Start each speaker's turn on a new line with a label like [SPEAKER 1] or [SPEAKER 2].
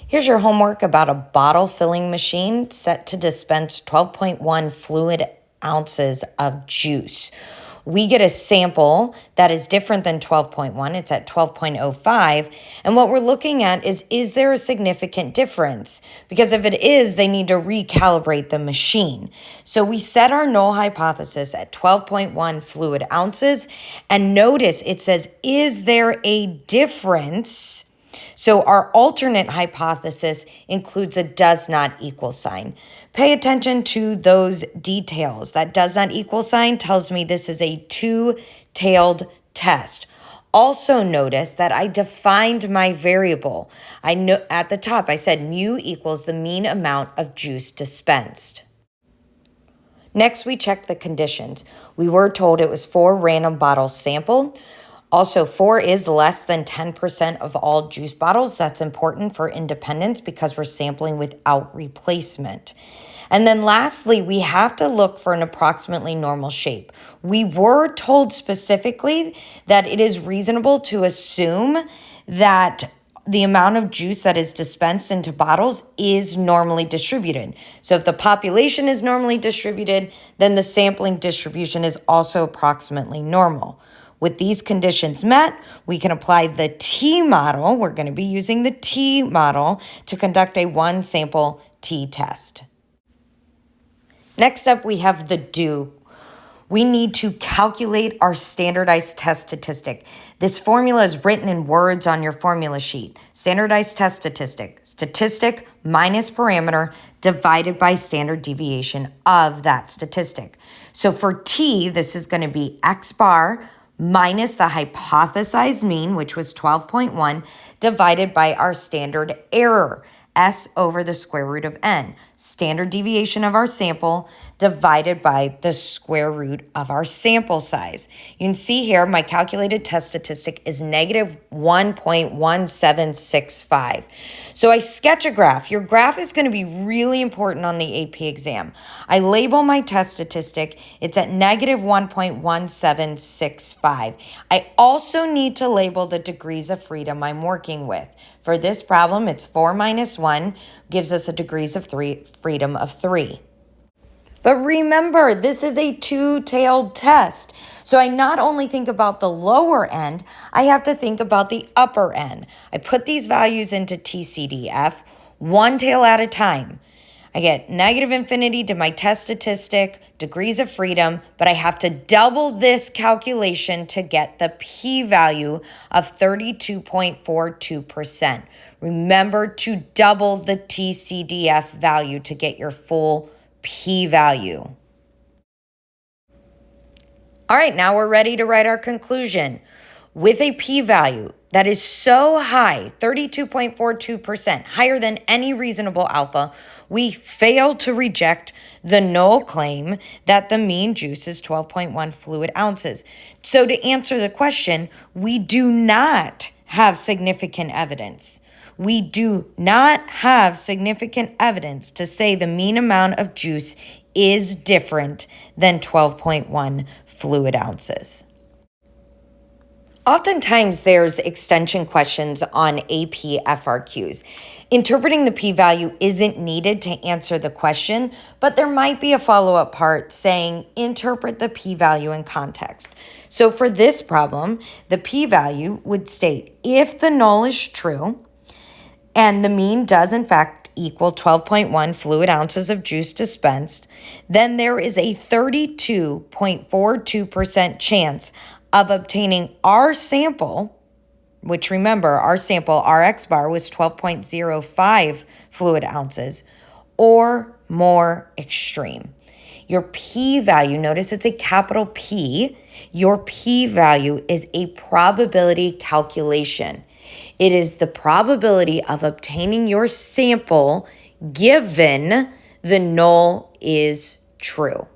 [SPEAKER 1] Here's your homework about a bottle filling machine set to dispense 12.1 fluid ounces of juice. We get a sample that is different than 12.1. It's at 12.05. And what we're looking at is there a significant difference? Because if it is, they need to recalibrate the machine. So we set our null hypothesis at 12.1 fluid ounces. And notice it says, is there a difference? So our alternate hypothesis includes a does not equal sign. Pay attention to those details. That does not equal sign tells me this is a two-tailed test. Also notice that I defined my variable. I know at the top I said mu equals the mean amount of juice dispensed. Next, we check the conditions. We were told it was 4 random bottles sampled. Also, 4 is less than 10% of all juice bottles. That's important for independence because we're sampling without replacement. And then lastly, we have to look for an approximately normal shape. We were told specifically that it is reasonable to assume that the amount of juice that is dispensed into bottles is normally distributed. So if the population is normally distributed, then the sampling distribution is also approximately normal. With these conditions met, we can apply the T model. We're going to be using the T model to conduct a one sample T test. Next up, we have the do. We need to calculate our standardized test statistic. This formula is written in words on your formula sheet. Standardized test statistic minus parameter divided by standard deviation of that statistic. So for T, this is going to be X bar minus the hypothesized mean, which was 12.1, divided by our standard error, S over the square root of N. Standard deviation of our sample divided by the square root of our sample size. You can see here my calculated test statistic is negative 1.1765. So I sketch a graph. Your graph is going to be really important on the AP exam. I label my test statistic. It's at negative 1.1765. I also need to label the degrees of freedom I'm working with. For this problem, it's 4 minus 1 gives us a degrees of freedom of 3. But remember, this is a two-tailed test. So I not only think about the lower end, I have to think about the upper end. I put these values into TCDF, one tail at a time. I get negative infinity to my test statistic, degrees of freedom, but I have to double this calculation to get the p-value of 32.42%. Remember to double the TCDF value to get your full p-value. All right, now we're ready to write our conclusion. With a p-value that is so high, 32.42%, higher than any reasonable alpha, we fail to reject the null claim that the mean juice is 12.1 fluid ounces. So to answer the question, we do not have significant evidence. We do not have significant evidence to say the mean amount of juice is different than 12.1 fluid ounces. Oftentimes, there's extension questions on AP FRQs. Interpreting the p-value isn't needed to answer the question, but there might be a follow-up part saying interpret the p-value in context. So for this problem, the p-value would state if the null is true and the mean does in fact equal 12.1 fluid ounces of juice dispensed, then there is a 32.42% chance of obtaining our sample, which remember, our sample, our X bar, was 12.05 fluid ounces, or more extreme. Your p-value, notice it's a capital P, your p-value is a probability calculation. It is the probability of obtaining your sample given the null is true.